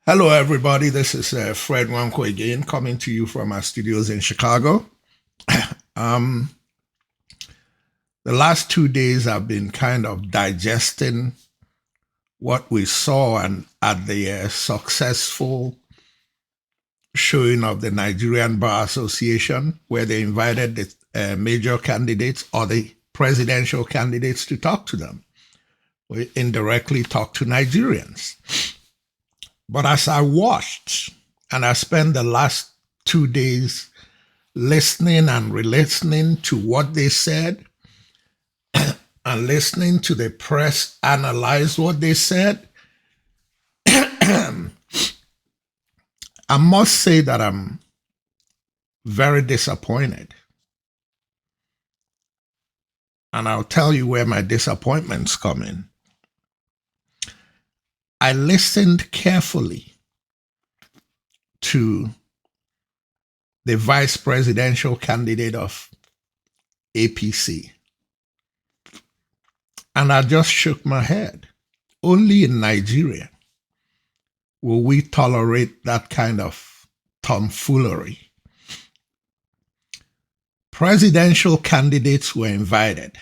Hello, everybody. This is Fred Wanko again, coming to you from our studios in Chicago. um, the last 2 days, I've been kind of digesting what we saw and at the successful showing of the Nigerian Bar Association, where they invited the major candidates or the presidential candidates to talk to them. We indirectly talk to Nigerians. But as I watched, and I spent the last 2 days listening and re-listening to what they said and listening to the press analyze what they said, I must say that I'm very disappointed. And I'll tell you where my disappointments come in. I listened carefully to the vice presidential candidate of APC. And I just shook my head. Only in Nigeria will we tolerate that kind of tomfoolery. Presidential candidates were invited.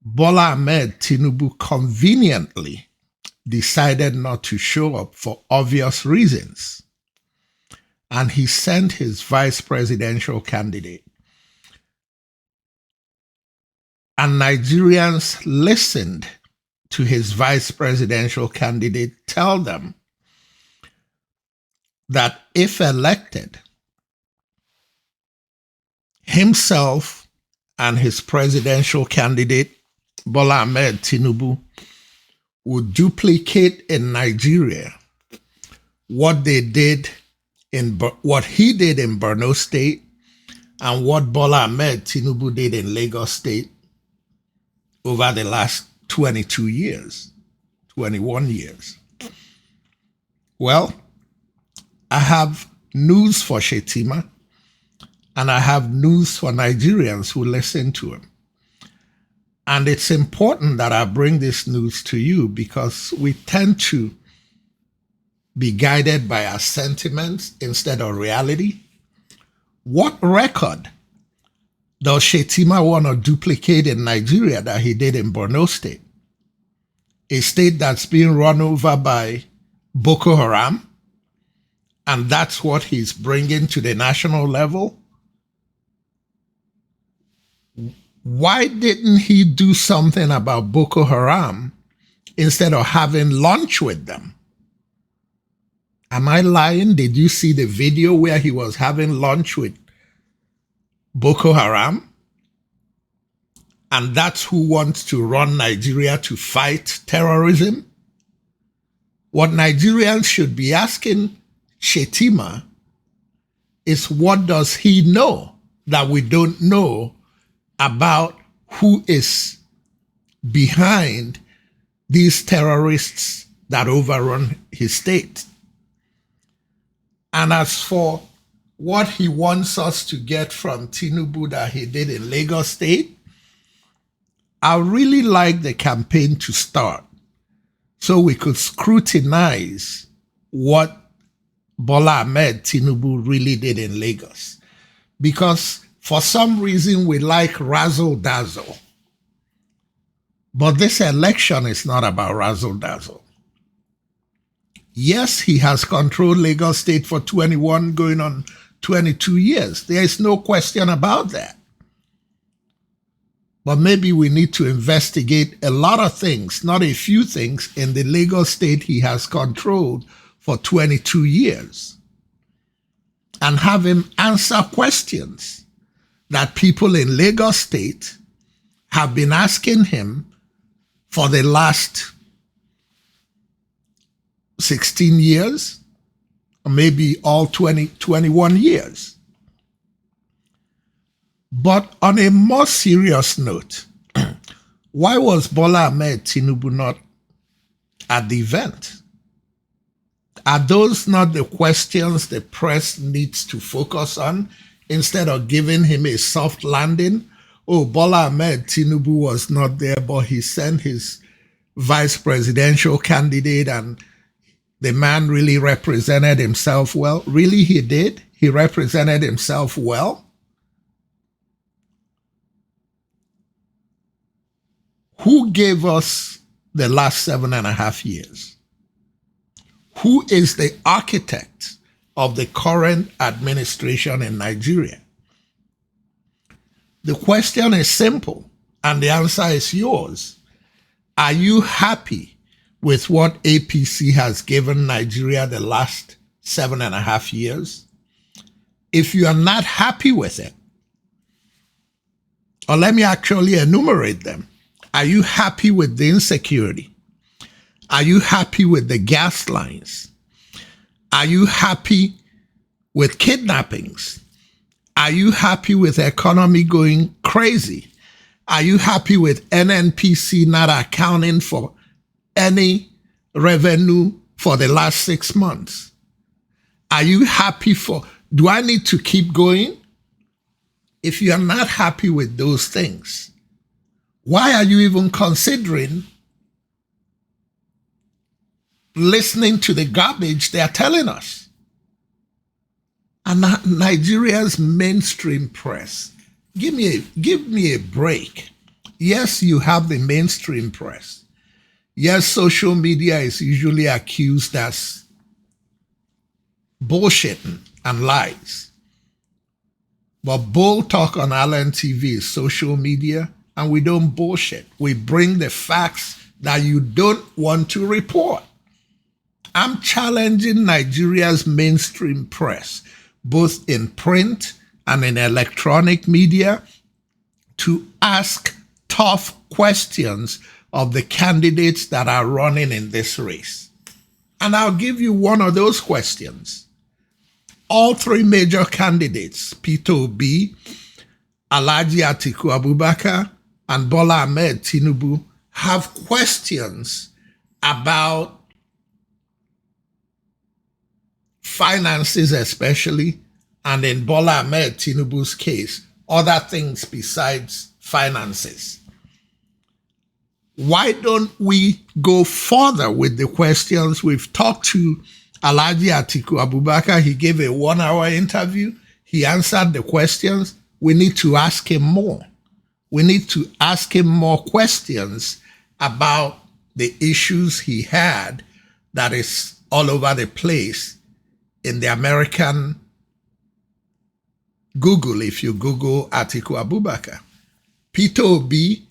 Bola Ahmed Tinubu conveniently decided not to show up for obvious reasons. And he sent his vice presidential candidate. And Nigerians listened to his vice presidential candidate tell them that if elected, himself and his presidential candidate, Bola Ahmed Tinubu, would duplicate in Nigeria what he did in Borno State and what Bola Ahmed Tinubu did in Lagos State over the last 21 years. Well, I have news for Shetima, and I have news for Nigerians who listen to him. And it's important that I bring this news to you because we tend to be guided by our sentiments instead of reality. What record does Shetima want to duplicate in Nigeria that he did in Borno State? A state that's being run over by Boko Haram, and that's what he's bringing to the national level? Why didn't he do something about Boko Haram instead of having lunch with them? Am I lying? Did you see the video where he was having lunch with Boko Haram? And that's who wants to run Nigeria to fight terrorism? What Nigerians should be asking Shetima is, what does he know that we don't know about who is behind these terrorists that overrun his state? And as for what he wants us to get from Tinubu that he did in Lagos State, I really like the campaign to start so we could scrutinize what Bola Ahmed Tinubu really did in Lagos. Because for some reason we like razzle dazzle. But this election is not about razzle dazzle. Yes, he has controlled Lagos State for 21 going on 22 years. There is no question about that. But maybe we need to investigate a lot of things, not a few things, in the Lagos State he has controlled for 22 years. And have him answer questions that people in Lagos State have been asking him for the last 16 years, or maybe all 21 years. But on a more serious note, why was Bola Ahmed Tinubu not at the event? Are those not the questions the press needs to focus on instead of giving him a soft landing? Oh, Bola Ahmed Tinubu was not there, but he sent his vice presidential candidate and the man really represented himself well? Really, he did? He represented himself well? Who gave us the last 7.5 years? Who is the architect of the current administration in Nigeria? The question is simple, and the answer is yours. Are you happy with what APC has given Nigeria the last 7.5 years? If you are not happy with it, or let me actually enumerate them. Are you happy with the insecurity? Are you happy with the gas lines? Are you happy with kidnappings? Are you happy with the economy going crazy? Are you happy with NNPC not accounting for any revenue for the last 6 months? Are you happy do I need to keep going? If you are not happy with those things, why are you even considering listening to the garbage they are telling us? And Nigeria's mainstream press, give me a break. Yes, you have the mainstream press. Yes, social media is usually accused as bullshitting and lies. But Bull Talk on Allen TV is social media, and we don't bullshit. We bring the facts that you don't want to report. I'm challenging Nigeria's mainstream press, both in print and in electronic media, to ask tough questions of the candidates that are running in this race. And I'll give you one of those questions. All three major candidates, Peter Obi, Alhaji Atiku Abubakar, and Bola Ahmed Tinubu, have questions about finances especially, and in Bola Ahmed Tinubu's case, other things besides finances. Why don't we go further with the questions? We've talked to Alhaji Atiku Abubakar. He gave a 1-hour interview. He answered the questions. We need to ask him more. We need to ask him more questions about the issues he had that is all over the place in the American Google, if you Google Atiku Abubakar. Peter Obi,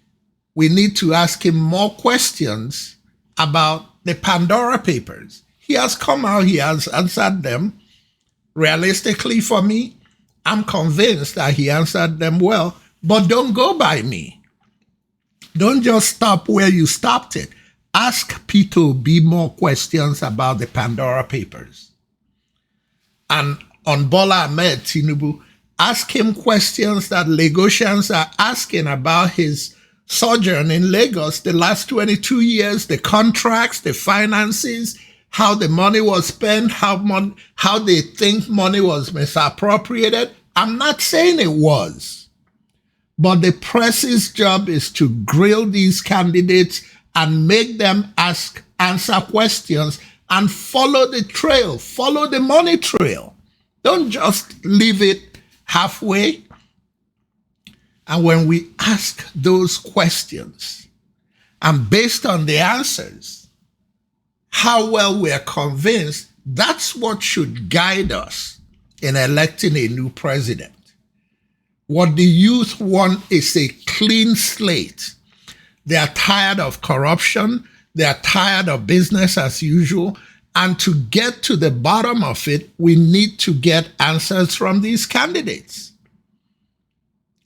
we need to ask him more questions about the Pandora Papers. He has come out, he has answered them. Realistically, for me, I'm convinced that he answered them well, but don't go by me. Don't just stop where you stopped it. Ask Peter Obi more questions about the Pandora Papers. And on Bola Ahmed Tinubu, ask him questions that Lagosians are asking about his sojourn in Lagos the last 22 years, the contracts, the finances, how the money was spent, how they think money was misappropriated. I'm not saying it was, but the press's job is to grill these candidates and make them answer questions and follow the trail, follow the money trail. Don't just leave it halfway. And when we ask those questions, and based on the answers, how well we are convinced, that's what should guide us in electing a new president. What the youth want is a clean slate. They are tired of corruption. They are tired of business as usual. And to get to the bottom of it, we need to get answers from these candidates.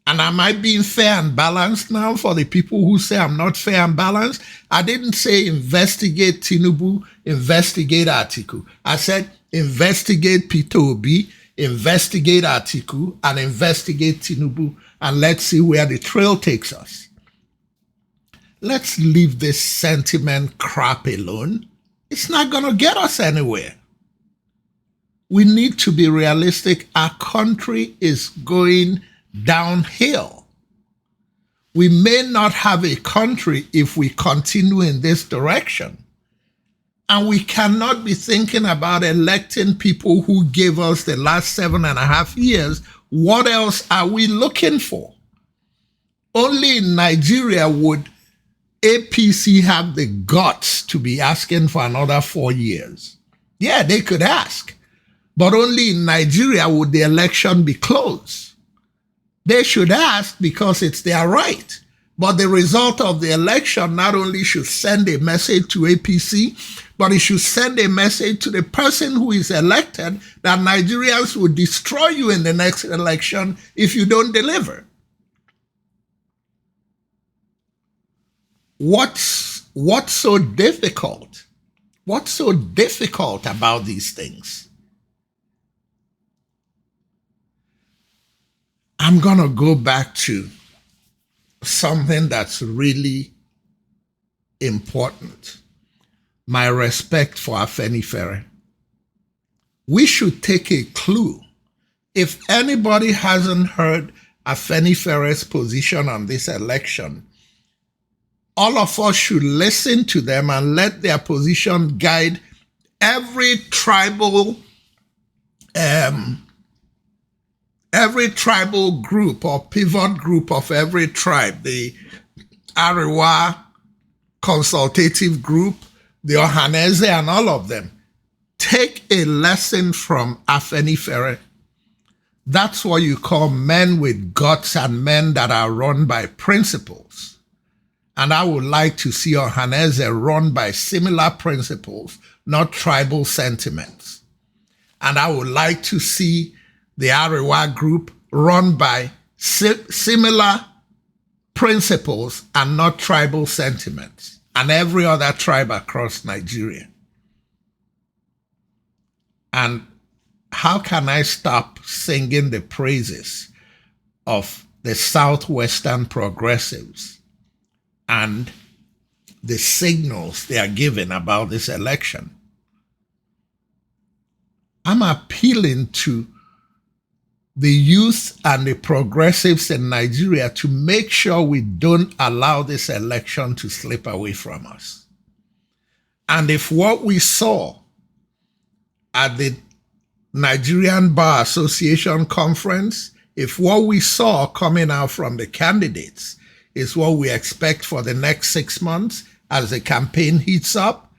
And am I being fair and balanced now for the people who say I'm not fair and balanced? I didn't say investigate Tinubu, investigate Atiku. I said investigate Peter Obi, investigate Atiku, and investigate Tinubu, and let's see where the trail takes us. Let's leave this sentiment crap alone. It's not going to get us anywhere. We need to be realistic. Our country is going downhill. We may not have a country if we continue in this direction. And we cannot be thinking about electing people who gave us the last 7.5 years. What else are we looking for? Only in Nigeria would APC have the guts to be asking for another 4 years. Yeah, they could ask, but only in Nigeria would the election be closed. They should ask because it's their right. But the result of the election not only should send a message to APC, but it should send a message to the person who is elected that Nigerians will destroy you in the next election if you don't deliver. What's so difficult? What's so difficult about these things? I'm going to go back to something that's really important. My respect for Afenifere. We should take a clue. If anybody hasn't heard Afenifere's position on this election, all of us should listen to them and let their position guide every tribal group or pivot group of every tribe, the Arewa consultative group, the Ohanese, and all of them. Take a lesson from Afenifere. That's what you call men with guts and men that are run by principles. And I would like to see Ohanese run by similar principles, not tribal sentiments. And I would like to see the Arewa group run by similar principles and not tribal sentiments, and every other tribe across Nigeria. And how can I stop singing the praises of the Southwestern progressives and the signals they are giving about this election? I'm appealing to the youth and the progressives in Nigeria to make sure we don't allow this election to slip away from us. And if what we saw at the Nigerian Bar Association conference, if what we saw coming out from the candidates is what we expect for the next 6 months as the campaign heats up,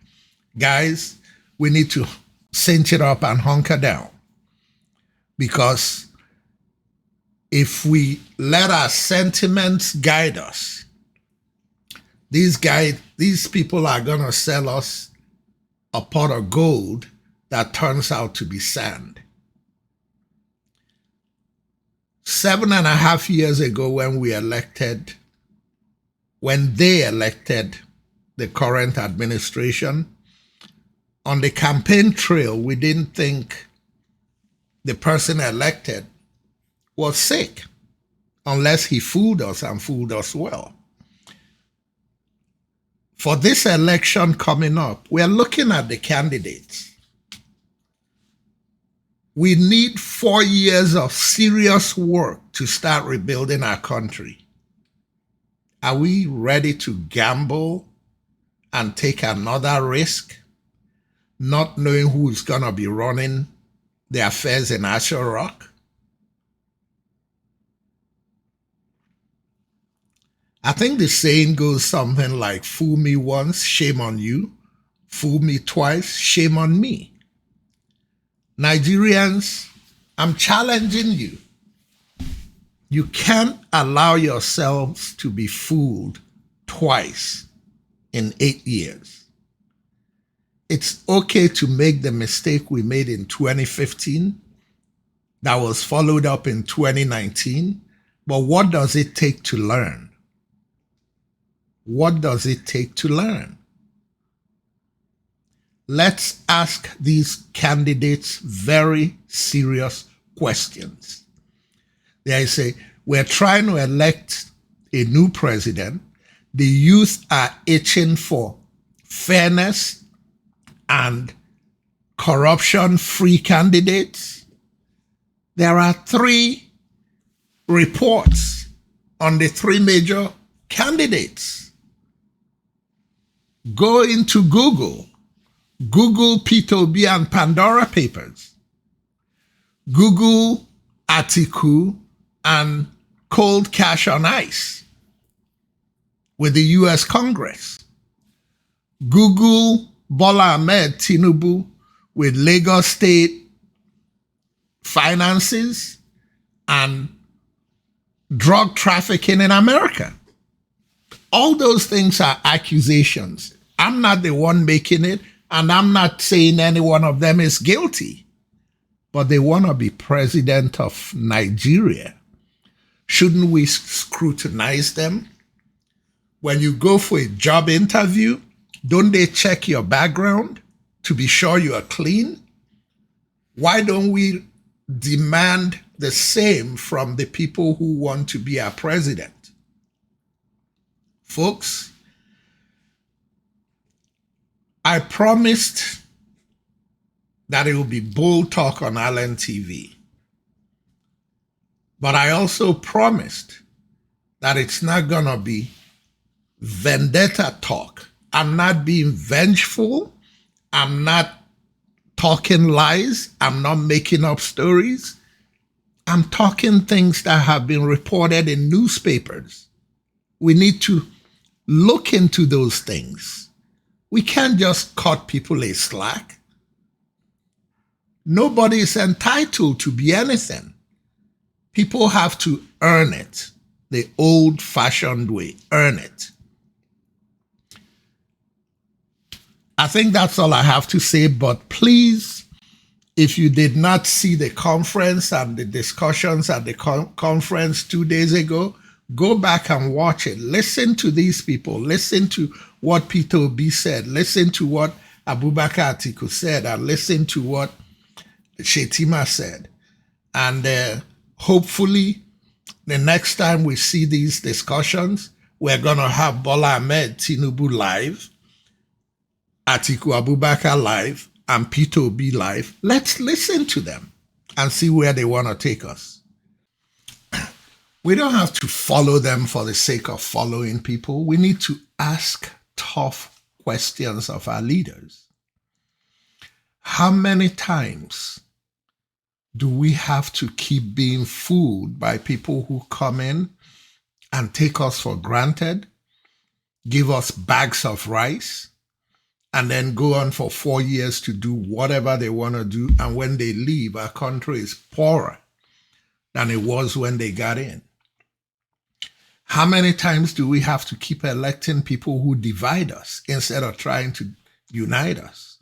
guys, we need to cinch it up and hunker down. Because if we let our sentiments guide us, these people are going to sell us a pot of gold that turns out to be sand. 7.5 years ago when they elected the current administration, on the campaign trail, we didn't think the person elected was sick, unless he fooled us and fooled us well. For this election coming up, we're looking at the candidates. We need 4 years of serious work to start rebuilding our country. Are we ready to gamble and take another risk, not knowing who's going to be running the affairs in Asher Rock? I think the saying goes something like, fool me once, shame on you. Fool me twice, shame on me. Nigerians, I'm challenging you. You can't allow yourselves to be fooled twice in 8 years. It's okay to make the mistake we made in 2015 that was followed up in 2019, but what does it take to learn? What does it take to learn? Let's ask these candidates very serious questions. They say, we're trying to elect a new president. The youth are itching for fairness and corruption-free candidates. There are 3 reports on the 3 major candidates. Go into Google, Google P2B and Pandora Papers. Google Atiku and Cold Cash on Ice with the US Congress. Google Bola Ahmed Tinubu with Lagos State finances and drug trafficking in America. All those things are accusations. I'm not the one making it, and I'm not saying any one of them is guilty, but they want to be president of Nigeria. Shouldn't we scrutinize them? When you go for a job interview, don't they check your background to be sure you are clean? Why don't we demand the same from the people who want to be our president? Folks, I promised that it will be bold talk on Allen TV. But I also promised that it's not going to be vendetta talk. I'm not being vengeful. I'm not talking lies. I'm not making up stories. I'm talking things that have been reported in newspapers. We need to look into those things. We can't just cut people a slack. Nobody is entitled to be anything. People have to earn it the old-fashioned way, earn it. I think that's all I have to say, but please, if you did not see the conference and the discussions at the conference 2 days ago, go back and watch it. Listen to these people. Listen to what Peter Obi said. Listen to what Abubakar Atiku said, and listen to what Shetima said. And hopefully, the next time we see these discussions, we're going to have Bola Ahmed Tinubu live, Atiku Abubakar live, and Peter Obi live. Let's listen to them and see where they want to take us. We don't have to follow them for the sake of following people. We need to ask tough questions of our leaders. How many times do we have to keep being fooled by people who come in and take us for granted, give us bags of rice, and then go on for 4 years to do whatever they want to do, and when they leave, our country is poorer than it was when they got in? How many times do we have to keep electing people who divide us instead of trying to unite us?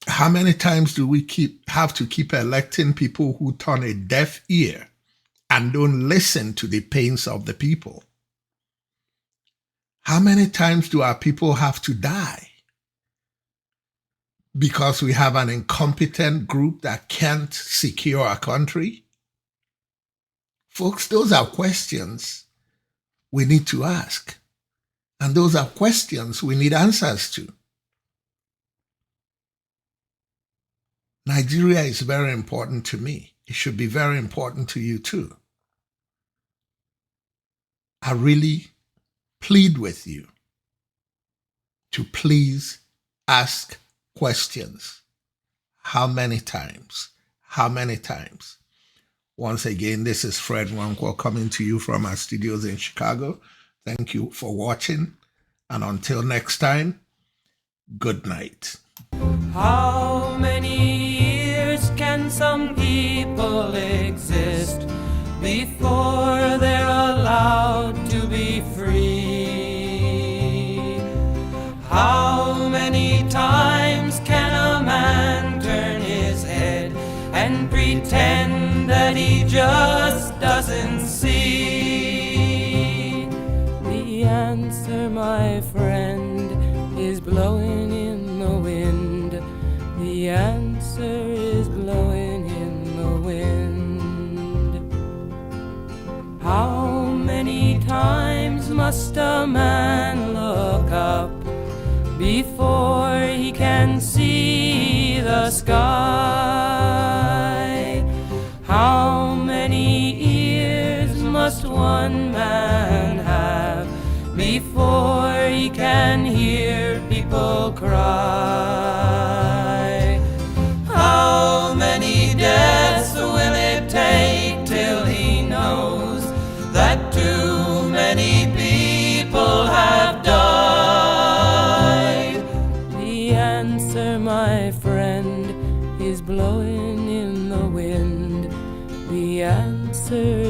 How many times do we have to keep electing people who turn a deaf ear and don't listen to the pains of the people? How many times do our people have to die because we have an incompetent group that can't secure our country? Folks, those are questions we need to ask. And those are questions we need answers to. Nigeria is very important to me. It should be very important to you too. I really plead with you to please ask questions. How many times? How many times? Once again, this is Fred Nwankwo coming to you from our studios in Chicago. Thank you for watching. And until next time, good night. How many years can some people exist before they're allowed to be free? How many times can a man turn his head and pretend that he just doesn't see? The answer, my friend, is blowing in the wind. The answer is blowing in the wind. How many times must a man look up before he can see the sky? How many ears must one man have before he can hear people all cry. How many deaths will it take till he knows that too many people have died? The answer, my friend, is blowing in the wind. The answer